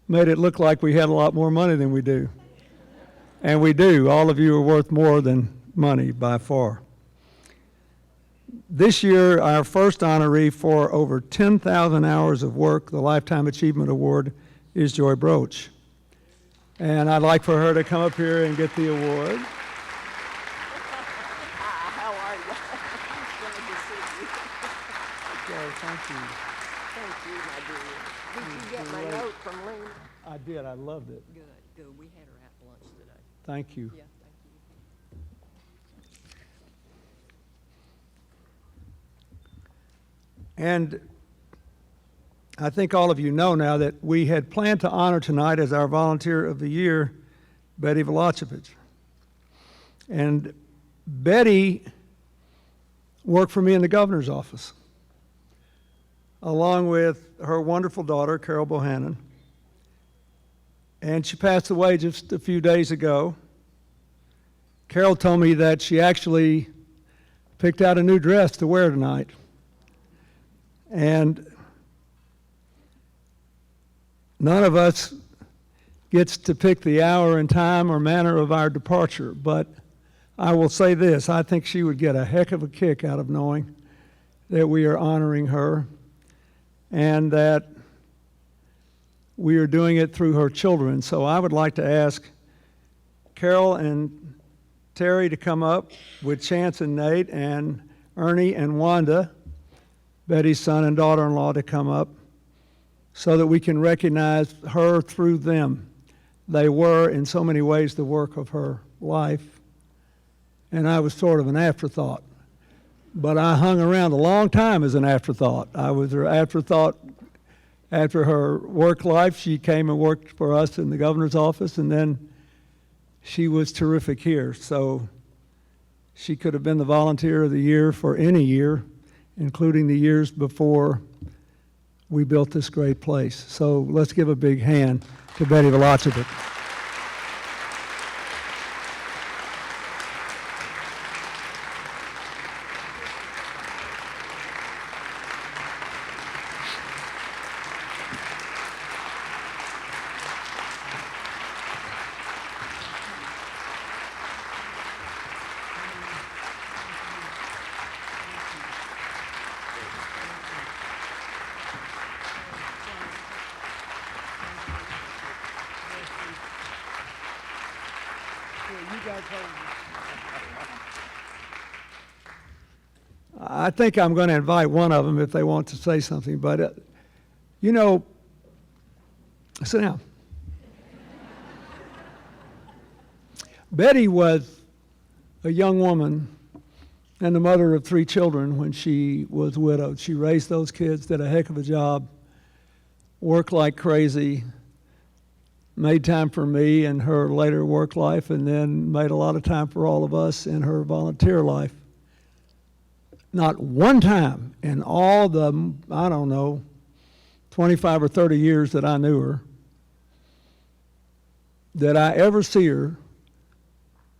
made it look like we had a lot more money than we do. And we do. All of you are worth more than money by far. This year, our first honoree for over 10,000 hours of work, the Lifetime Achievement Award, is Joy Broach. And I'd like for her to come up here and get the award. How are you? Good to see you. Joy, thank you. Thank you, my dear. Did you get my note from Lena? I did. I loved it. Good, good. We had her at lunch today. Thank you. Yeah, thank you. And I think all of you know now that we had planned to honor tonight as our Volunteer of the Year, Betty Velocevich. And Betty worked for me in the governor's office, along with her wonderful daughter, Carol Bohannon. And she passed away just a few days ago. Carol told me that she actually picked out a new dress to wear tonight. And none of us gets to pick the hour and time or manner of our departure, but I will say this, I think she would get a heck of a kick out of knowing that we are honoring her and that we are doing it through her children. So I would like to ask Carol and Terry to come up with Chance and Nate and Ernie and Wanda, Betty's son and daughter-in-law, to come up so that we can recognize her through them. They were, in so many ways, the work of her life, and I was sort of an afterthought. But I hung around a long time as an afterthought. I was her afterthought after her work life. She came and worked for us in the governor's office, and then she was terrific here. So she could have been the Volunteer of the Year for any year, including the years before we built this great place. So let's give a big hand to Betty Velocevich. I think I'm going to invite one of them if they want to say something, but you know, sit down. Betty was a young woman and the mother of 3 children when she was widowed. She raised those kids, did a heck of a job, worked like crazy, made time for me in her later work life, and then made a lot of time for all of us in her volunteer life. Not one time in all the, 25 or 30 years that I knew her, did I ever see her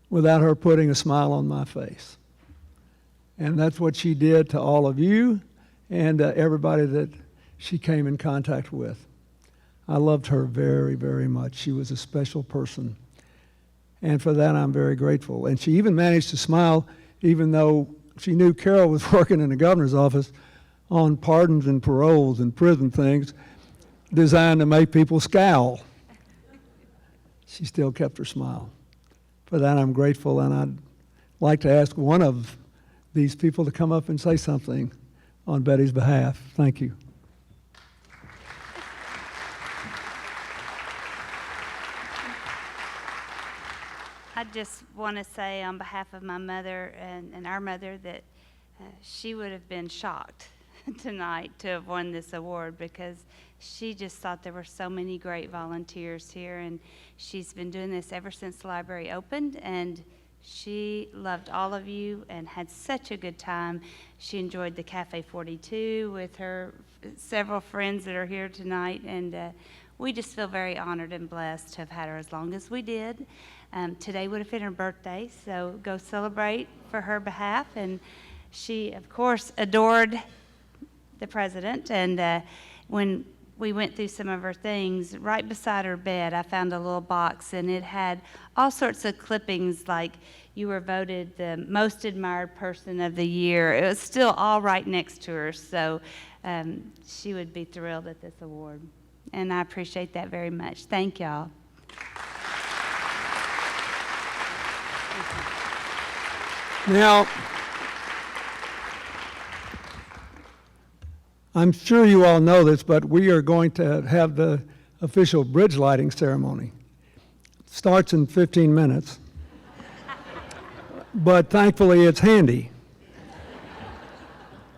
without her putting a smile on my face. And that's what she did to all of you and everybody that she came in contact with. I loved her very, very much. She was a special person. And for that, I'm very grateful. And she even managed to smile, even though she knew Carol was working in the governor's office on pardons and paroles and prison things designed to make people scowl. She still kept her smile. For that, I'm grateful, and I'd like to ask one of these people to come up and say something on Betty's behalf. Thank you. I just want to say on behalf of my mother and our mother that she would have been shocked tonight to have won this award because she just thought there were so many great volunteers here, and she's been doing this ever since the library opened, and She loved all of you and had such a good time. She enjoyed the Cafe 42 with her several friends that are here tonight, and we just feel very honored and blessed to have had her as long as we did. Today would have been her birthday, so go celebrate for her behalf. And she, of course, adored the president, and when we went through some of her things, right beside her bed, I found a little box, and it had all sorts of clippings like you were voted the most admired person of the year. It was still all right next to her, so she would be thrilled at this award. And I appreciate that very much. Thank y'all. Now, I'm sure you all know this, but we are going to have the official bridge lighting ceremony. It starts in 15 minutes, but thankfully it's handy.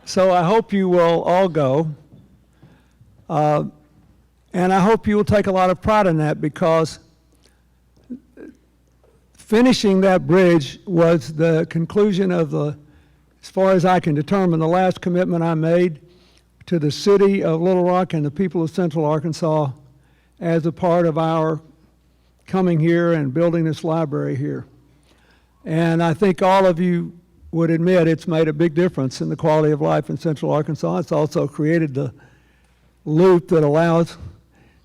So I hope you will all go, and I hope you will take a lot of pride in that, because finishing that bridge was the conclusion of the, as far as I can determine, the last commitment I made to the city of Little Rock and the people of Central Arkansas as a part of our coming here and building this library here. And I think all of you would admit it's made a big difference in the quality of life in Central Arkansas. It's also created the loop that allows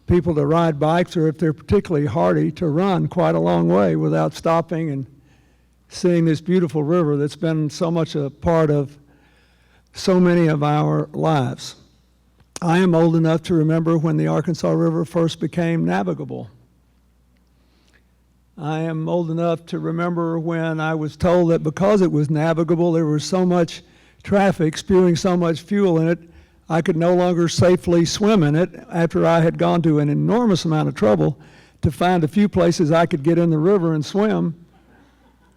people to ride bikes, or if they're particularly hardy, to run quite a long way without stopping and seeing this beautiful river that's been so much a part of so many of our lives. I am old enough to remember when the Arkansas River first became navigable. I am old enough to remember when I was told that because it was navigable, there was so much traffic spewing so much fuel in it, I could no longer safely swim in it, after I had gone to an enormous amount of trouble to find a few places I could get in the river and swim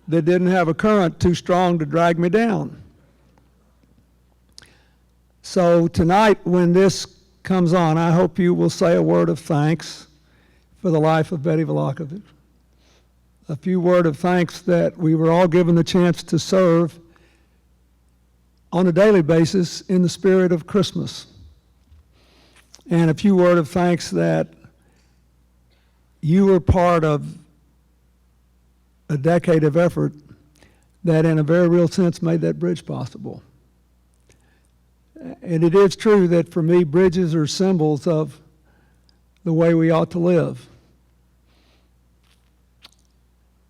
that didn't have a current too strong to drag me down. So tonight, when this comes on, I hope you will say a word of thanks for the life of Betty Vlahovic. A few words of thanks that we were all given the chance to serve on a daily basis in the spirit of Christmas. And a few words of thanks that you were part of a decade of effort that in a very real sense made that bridge possible. And it is true that for me, bridges are symbols of the way we ought to live.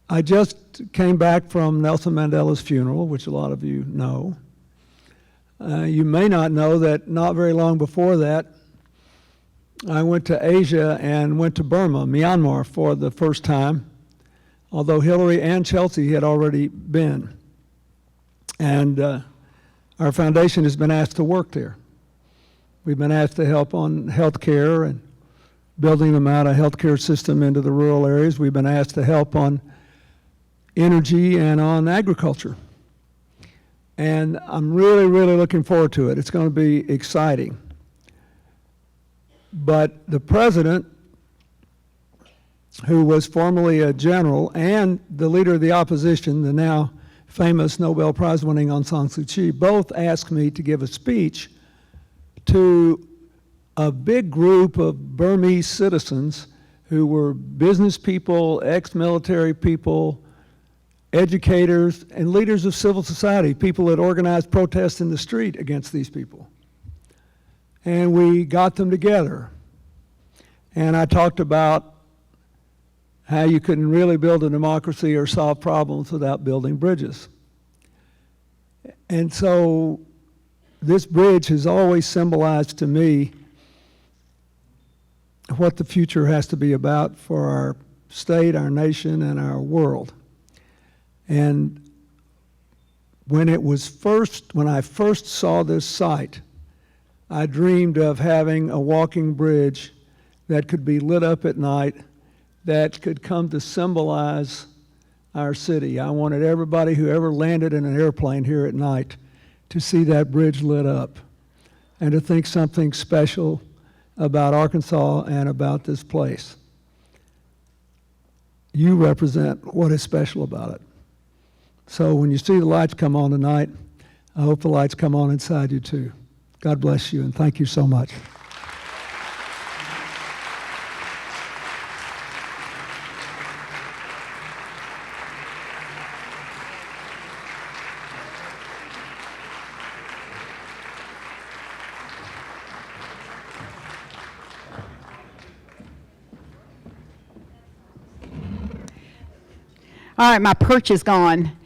I just came back from Nelson Mandela's funeral, which a lot of you know. You may not know that not very long before that, I went to Asia and went to Burma, Myanmar, for the first time, although Hillary and Chelsea had already been. And our foundation has been asked to work there. We've been asked to help on health care and building them out a healthcare system into the rural areas. We've been asked to help on energy and on agriculture. And I'm really, really looking forward to it. It's going to be exciting. But the president, who was formerly a general, and the leader of the opposition, the now famous Nobel Prize-winning Aung San Suu Kyi, both asked me to give a speech to a big group of Burmese citizens who were business people, ex-military people, educators, and leaders of civil society, people that organized protests in the street against these people. And we got them together. And I talked about how you couldn't really build a democracy or solve problems without building bridges. And so this bridge has always symbolized to me what the future has to be about for our state, our nation, and our world. And when I first saw this site, I dreamed of having a walking bridge that could be lit up at night, that could come to symbolize our city. I wanted everybody who ever landed in an airplane here at night to see that bridge lit up and to think something special about Arkansas and about this place. You represent what is special about it. So when you see the lights come on tonight, I hope the lights come on inside you too. God bless you, and thank you so much. All right, my perch is gone.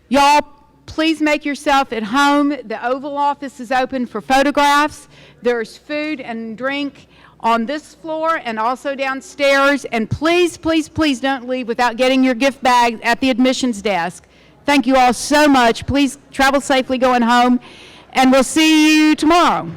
Y'all, please make yourself at home. The Oval Office is open for photographs. There's food and drink on this floor and also downstairs. And please, please, please don't leave without getting your gift bag at the admissions desk. Thank you all so much. Please travel safely going home, and we'll see you tomorrow.